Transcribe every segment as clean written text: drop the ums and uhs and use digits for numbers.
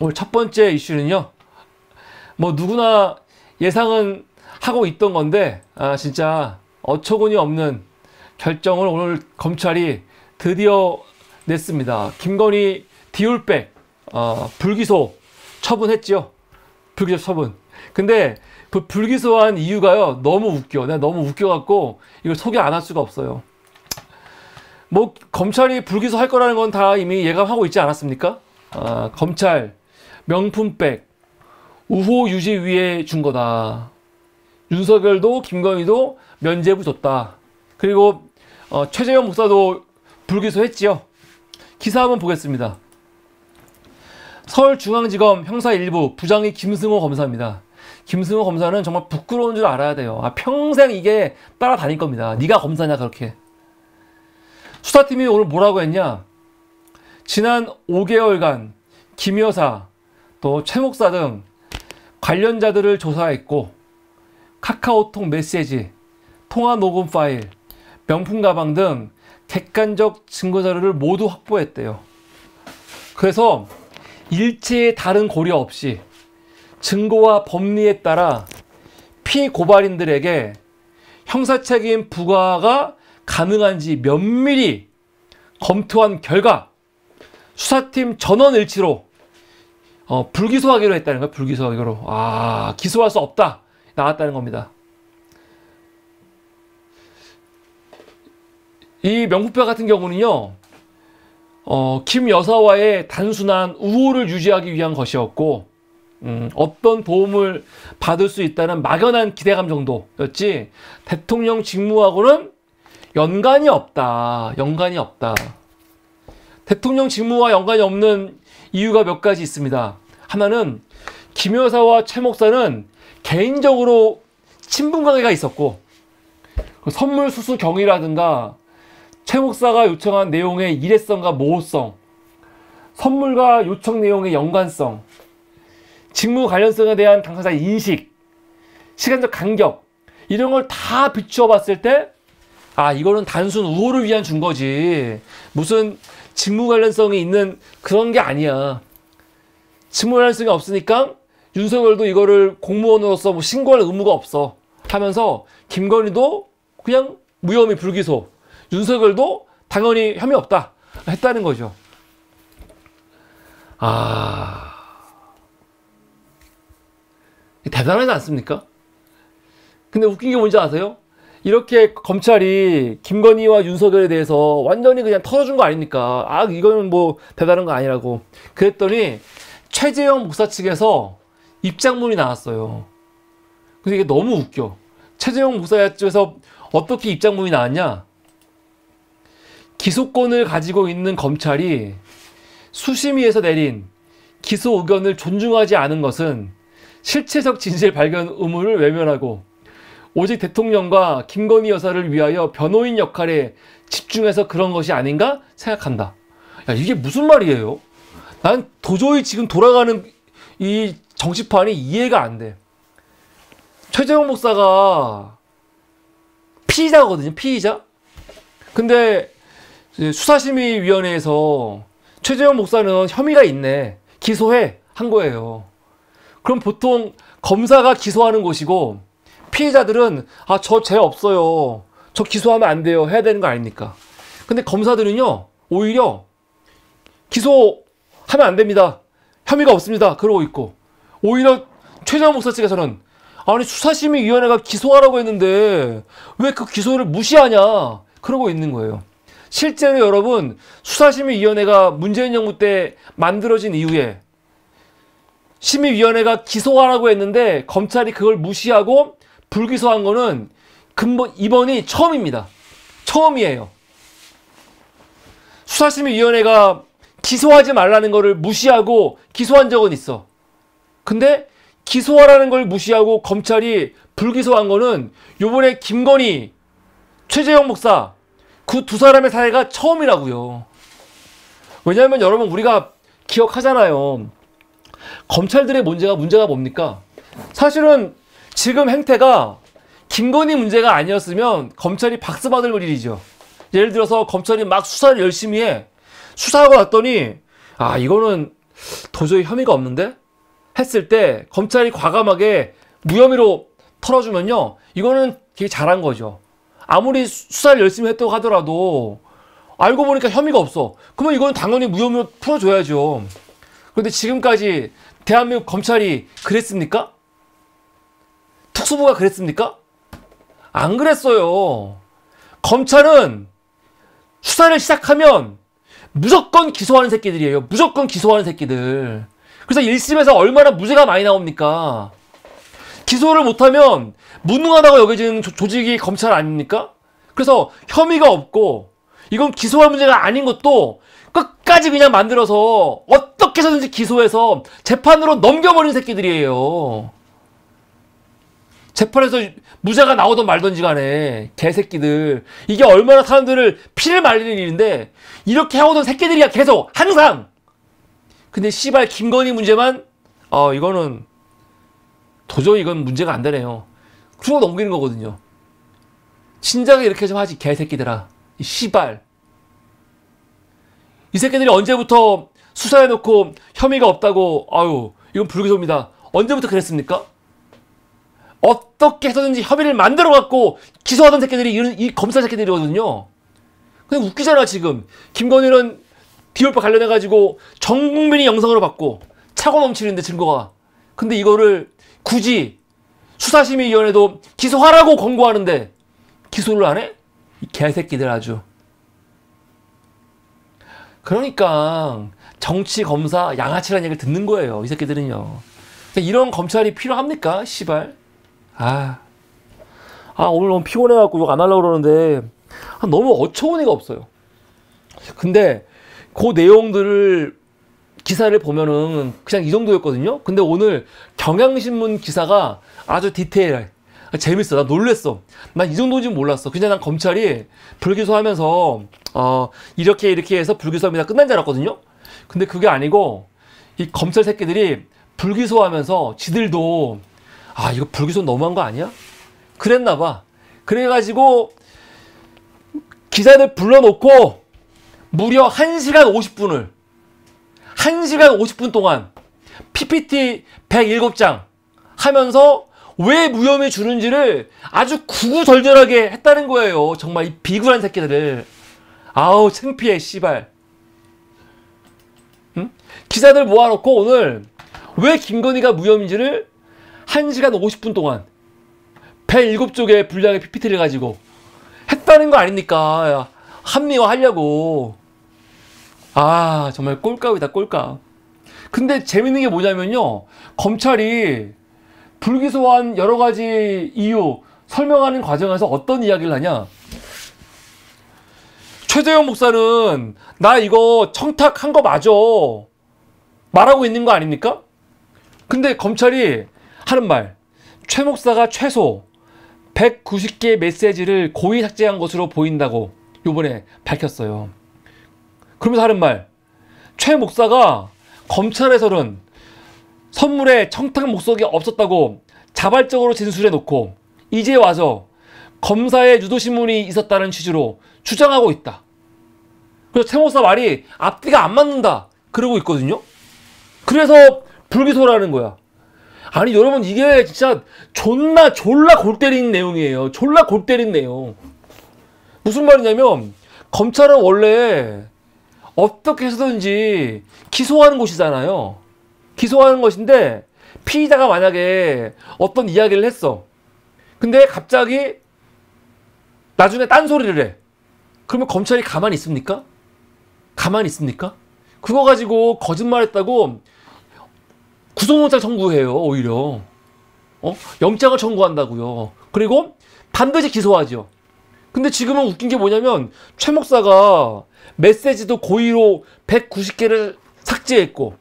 오늘 첫 번째 이슈는요. 뭐 누구나 예상은 하고 있던 건데 진짜 어처구니 없는 결정을 오늘 검찰이 드디어 냈습니다. 김건희 디올백 불기소 처분했지요. 불기소 처분. 근데 그 불기소한 이유가요. 너무 웃겨. 내가 너무 웃겨갖고 이걸 소개 안 할 수가 없어요. 뭐 검찰이 불기소할 거라는 건 다 이미 예감하고 있지 않았습니까? 검찰 명품백 우호 유지 위에 준 거다. 윤석열도 김건희도 면죄부 줬다. 그리고 최재형 목사도 불기소했지요. 기사 한번 보겠습니다. 서울중앙지검 형사 1부 부장이 김승호 검사입니다. 김승호 검사는 정말 부끄러운 줄 알아야 돼요. 평생 이게 따라다닐 겁니다. 네가 검사냐 그렇게. 수사팀이 오늘 뭐라고 했냐. 지난 5개월간 김 여사 또 최 목사 등 관련자들을 조사했고 카카오톡 메시지, 통화 녹음 파일, 명품 가방 등 객관적 증거자료를 모두 확보했대요. 그래서 일체의 다른 고려 없이 증거와 법리에 따라 피고발인들에게 형사책임 부과가 가능한지 면밀히 검토한 결과 수사팀 전원일치로 불기소하기로 했다는 거예요. 불기소하기로. 기소할 수 없다. 나왔다는 겁니다. 이 명품백 같은 경우는요. 김 여사와의 단순한 우호를 유지하기 위한 것이었고 어떤 도움을 받을 수 있다는 막연한 기대감 정도였지 대통령 직무하고는 연관이 없다. 연관이 없다. 대통령 직무와 연관이 없는 이유가 몇 가지 있습니다. 하나는 김 여사와 최 목사는 개인적으로 친분관계가 있었고 선물 수수 경위라든가 최 목사가 요청한 내용의 일회성과 모호성, 선물과 요청 내용의 연관성, 직무 관련성에 대한 당사자의 인식, 시간적 간격 이런 걸 다 비추어 봤을 때 이거는 단순 우호를 위한 준 거지 무슨 직무 관련성이 있는 그런 게 아니야. 직무 관련성이 없으니까 윤석열도 이거를 공무원으로서 뭐 신고할 의무가 없어 하면서 김건희도 그냥 무혐의 불기소, 윤석열도 당연히 혐의 없다 했다는 거죠. 대단하지 않습니까? 근데 웃긴 게 뭔지 아세요? 이렇게 검찰이 김건희와 윤석열에 대해서 완전히 그냥 털어준 거 아닙니까? 이거는 뭐 대단한 거 아니라고. 그랬더니 최재형 목사 측에서 입장문이 나왔어요. 근데 이게 너무 웃겨. 최재형 목사 측에서 어떻게 입장문이 나왔냐? 기소권을 가지고 있는 검찰이 수심위에서 내린 기소 의견을 존중하지 않은 것은 실체적 진실 발견 의무를 외면하고 오직 대통령과 김건희 여사를 위하여 변호인 역할에 집중해서 그런 것이 아닌가 생각한다. 이게 무슨 말이에요? 난 도저히 지금 돌아가는 이 정치판이 이해가 안 돼. 최재형 목사가 피의자거든요. 피의자. 근데 수사심의위원회에서 최재형 목사는 혐의가 있네. 기소해. 한 거예요. 그럼 보통 검사가 기소하는 곳이고 피해자들은 저 죄 없어요. 저 기소하면 안 돼요. 해야 되는 거 아닙니까? 근데 검사들은요. 오히려 기소하면 안 됩니다. 혐의가 없습니다. 그러고 있고 오히려 최재형 목사 측에서는 수사심의위원회가 기소하라고 했는데 왜 그 기소를 무시하냐 그러고 있는 거예요. 실제로 여러분 수사심의위원회가 문재인 정부 때 만들어진 이후에 심의위원회가 기소하라고 했는데 검찰이 그걸 무시하고 불기소한 거는 이번이 처음입니다. 처음이에요. 수사심의위원회가 기소하지 말라는 거를 무시하고 기소한 적은 있어. 근데 기소하라는 걸 무시하고 검찰이 불기소한 거는 요번에 김건희, 최재형 목사 그 두 사람의 사례가 처음이라고요. 왜냐하면 여러분 우리가 기억하잖아요. 검찰들의 문제가 뭡니까? 사실은 지금 행태가 김건희 문제가 아니었으면 검찰이 박수 받을 일이죠. 예를 들어서 검찰이 막 수사를 열심히 해. 수사하고 났더니 이거는 도저히 혐의가 없는데? 했을 때 검찰이 과감하게 무혐의로 털어주면요, 이거는 되게 잘한 거죠. 아무리 수사를 열심히 했다고 하더라도 알고 보니까 혐의가 없어. 그러면 이건 당연히 무혐의로 풀어줘야죠. 그런데 지금까지 대한민국 검찰이 그랬습니까? 특수부가 그랬습니까? 안 그랬어요. 검찰은 수사를 시작하면 무조건 기소하는 새끼들이에요. 무조건 기소하는 새끼들. 그래서 1심에서 얼마나 무죄가 많이 나옵니까? 기소를 못하면 무능하다고 여겨지는 조직이 검찰 아닙니까? 그래서 혐의가 없고 이건 기소할 문제가 아닌 것도 끝까지 그냥 만들어서 어떻게 해서든지 기소해서 재판으로 넘겨버린 새끼들이에요. 재판에서 무죄가 나오든 말든지 간에 개새끼들. 이게 얼마나 사람들을 피를 말리는 일인데 이렇게 해오던 새끼들이야 계속 항상. 근데 씨발 김건희 문제만 이거는 도저히 이건 문제가 안 되네요. 그러고 넘기는 거거든요. 진작에 이렇게 좀 하지 개새끼들아. 이 씨발. 이 새끼들이 언제부터 수사해놓고 혐의가 없다고 아유 이건 불기소입니다. 언제부터 그랬습니까? 어떻게 해서든지 혐의를 만들어갖고 기소하던 새끼들이 이 검사 새끼들이거든요. 근데 웃기잖아 지금. 김건희는 디올파 관련해가지고 전 국민이 영상으로 봤고 차고 넘치는데 증거가. 근데 이거를 굳이 수사심의위원회도 기소하라고 권고하는데 기소를 안 해? 이 개새끼들 아주. 그러니까 정치, 검사, 양아치라는 얘기를 듣는 거예요. 이 새끼들은요. 이런 검찰이 필요합니까? 씨발. 오늘 너무 피곤해갖고 욕 안 하려고 그러는데 너무 어처구니가 없어요. 근데 그 내용들을 기사를 보면은 그냥 이 정도였거든요. 근데 오늘 경향신문 기사가 아주 디테일해. 재밌어. 나 놀랬어. 난 이 정도인지 몰랐어. 그냥 난 검찰이 불기소하면서 이렇게 해서 불기소합니다 끝난 줄 알았거든요. 근데 그게 아니고 이 검찰 새끼들이 불기소하면서 지들도 이거 불기소 너무한 거 아니야? 그랬나 봐. 그래가지고 기자들 불러놓고 무려 1시간 50분 동안 PPT 107장 하면서 왜 무혐의 주는지를 아주 구구절절하게 했다는 거예요. 정말 이 비굴한 새끼들을. 아우 창피해 씨발. 응? 기자들 모아놓고 오늘 왜 김건희가 무혐의인지를 1시간 50분 동안 107쪽의 분량의 PPT를 가지고 했다는 거 아닙니까? 합리화하려고. 정말 꼴값이다 꼴값. 근데 재밌는 게 뭐냐면요, 검찰이 불기소한 여러 가지 이유 설명하는 과정에서 어떤 이야기를 하냐. 최재형 목사는 나 이거 청탁한 거 맞아 말하고 있는 거 아닙니까? 근데 검찰이 하는 말, 최 목사가 최소 190개의 메시지를 고의 삭제한 것으로 보인다고 요번에 밝혔어요. 그러면서 하는 말, 최 목사가 검찰에서는 선물에 청탁 목적이 없었다고 자발적으로 진술해 놓고 이제 와서 검사의 유도신문이 있었다는 취지로 주장하고 있다. 그래서 최 목사 말이 앞뒤가 안 맞는다 그러고 있거든요. 그래서 불기소라는 거야. 아니 여러분, 이게 진짜 졸라 골 때리는 내용이에요. 졸라 골 때리는 내용. 무슨 말이냐면 검찰은 원래 어떻게 해서든지 기소하는 곳이잖아요. 기소하는 것인데 피의자가 만약에 어떤 이야기를 했어. 근데 갑자기 나중에 딴소리를 해. 그러면 검찰이 가만히 있습니까? 가만히 있습니까? 그거 가지고 거짓말했다고 구속영장 청구해요. 오히려 영장을 청구한다고요. 그리고 반드시 기소하죠. 근데 지금은 웃긴 게 뭐냐면 최 목사가 메시지도 고의로 190개를 삭제했고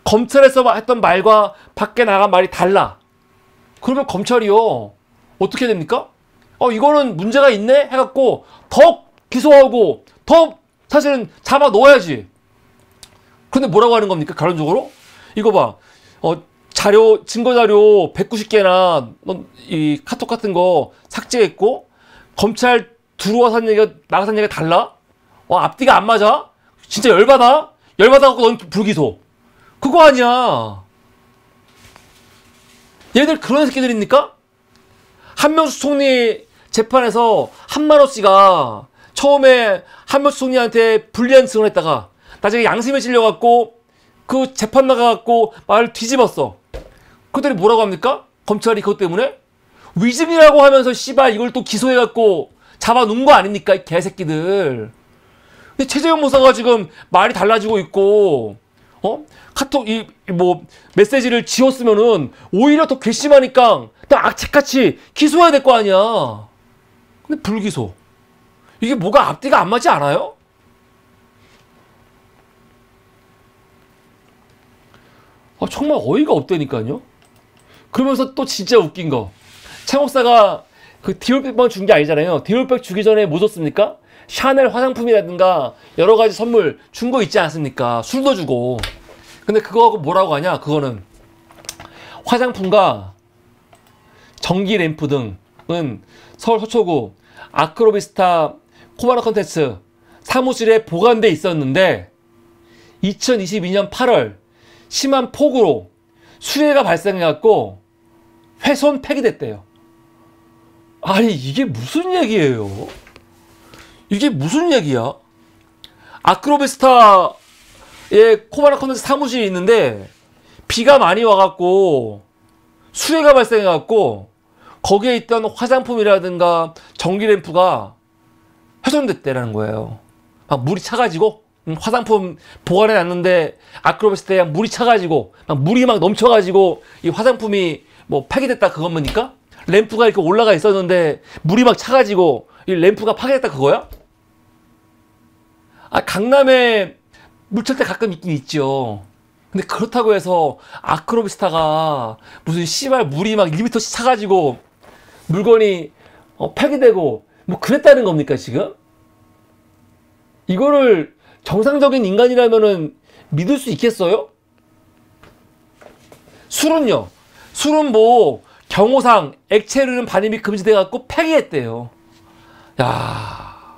검찰에서 했던 말과 밖에 나간 말이 달라. 그러면 검찰이요 어떻게 됩니까? 이거는 문제가 있네 해갖고 더 기소하고 더 사실은 잡아 넣어야지. 근데 뭐라고 하는 겁니까? 결론적으로 이거 봐, 증거자료 190개나 이 카톡 같은 거 삭제했고 검찰 들어와서 한 얘기가 나가서 한 얘기가 달라? 앞뒤가 안 맞아? 진짜 열받아? 열받아갖고 넌 불기소. 그거 아니야. 얘들 그런 새끼들입니까? 한명수 총리 재판에서 한만호 씨가 처음에 한명수 총리한테 불리한 증언을 했다가 나중에 양심에 찔려갖고 그 재판 나가갖고 말을 뒤집었어. 그들이 뭐라고 합니까? 검찰이 그것 때문에? 위증이라고 하면서 씨발 이걸 또 기소해갖고 잡아놓은 거 아닙니까? 이 개새끼들. 근데 최재형 모사가 지금 말이 달라지고 있고, 카톡, 메시지를 지웠으면은 오히려 더 괘씸하니까 또 악착같이 기소해야 될 거 아니야. 근데 불기소. 이게 뭐가 앞뒤가 안 맞지 않아요? 정말 어이가 없다니까요. 그러면서 또 진짜 웃긴 거. 최 목사가 그 디올백만 준 게 아니잖아요. 디올백 주기 전에 뭐 줬습니까? 샤넬 화장품이라든가 여러 가지 선물 준 거 있지 않습니까? 술도 주고. 근데 그거하고 뭐라고 하냐? 그거는 화장품과 전기 램프 등은 서울 서초구 아크로비스타 코바나 컨텐츠 사무실에 보관돼 있었는데 2022년 8월 심한 폭우로 수해가 발생해갖고 훼손 폐기됐대요. 아니 이게 무슨 얘기예요? 이게 무슨 얘기야? 아크로비스타에 코바나 컨텐츠 사무실이 있는데 비가 많이 와갖고 수해가 발생해갖고 거기에 있던 화장품이라든가 전기램프가 훼손됐대라는 거예요. 막 물이 차가지고 화장품 보관해놨는데 아크로비스타에 물이 차가지고 막 물이 막 넘쳐가지고 이 화장품이 뭐 폐기됐다 그겁니까? 램프가 이렇게 올라가 있었는데 물이 막 차가지고 이 램프가 파괴됐다 그거야? 강남에 물찰때 가끔 있긴 있죠. 근데 그렇다고 해서 아크로비스타가 무슨 씨발 물이 막 1m씩 차가지고 물건이 폐기되고 뭐 그랬다는 겁니까 지금? 이거를 정상적인 인간이라면은 믿을 수 있겠어요? 술은요? 술은 뭐 경호상 액체 흐르는 반입이 금지돼 갖고 폐기했대요. 야,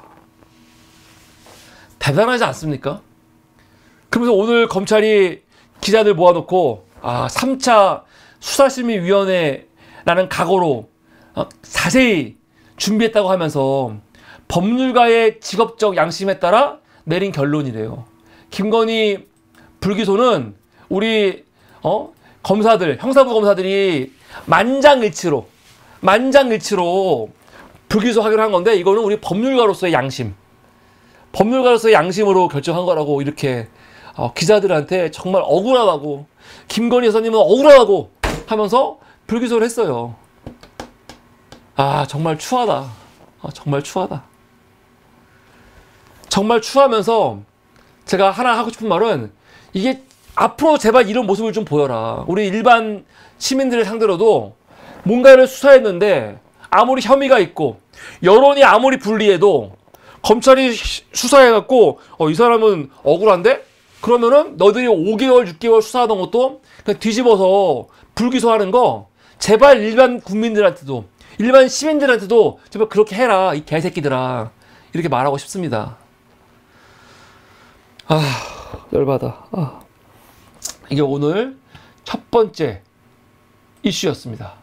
대단하지 않습니까? 그러면서 오늘 검찰이 기자들 모아놓고 3차 수사심의위원회라는 각오로 자세히 준비했다고 하면서 법률가의 직업적 양심에 따라 내린 결론이래요. 김건희 불기소는 우리 검사들, 형사부 검사들이 만장일치로 불기소하기로 한 건데 이거는 우리 법률가로서의 양심, 법률가로서의 양심으로 결정한 거라고 이렇게 기자들한테 정말 억울하다고, 김건희 여사님은 억울하다고 하면서 불기소를 했어요. 정말 추하다. 정말 추하다. 정말 추하면서 제가 하나 하고 싶은 말은 이게 앞으로 제발 이런 모습을 좀 보여라. 우리 일반 시민들을 상대로도 뭔가를 수사했는데 아무리 혐의가 있고 여론이 아무리 불리해도 검찰이 수사해갖고 이 사람은 억울한데? 그러면은 너희들이 5개월, 6개월 수사하던 것도 그냥 뒤집어서 불기소하는 거 제발 일반 국민들한테도, 일반 시민들한테도 제발 그렇게 해라 이 개새끼들아, 이렇게 말하고 싶습니다. 열받아. 이게 오늘 첫 번째 이슈였습니다.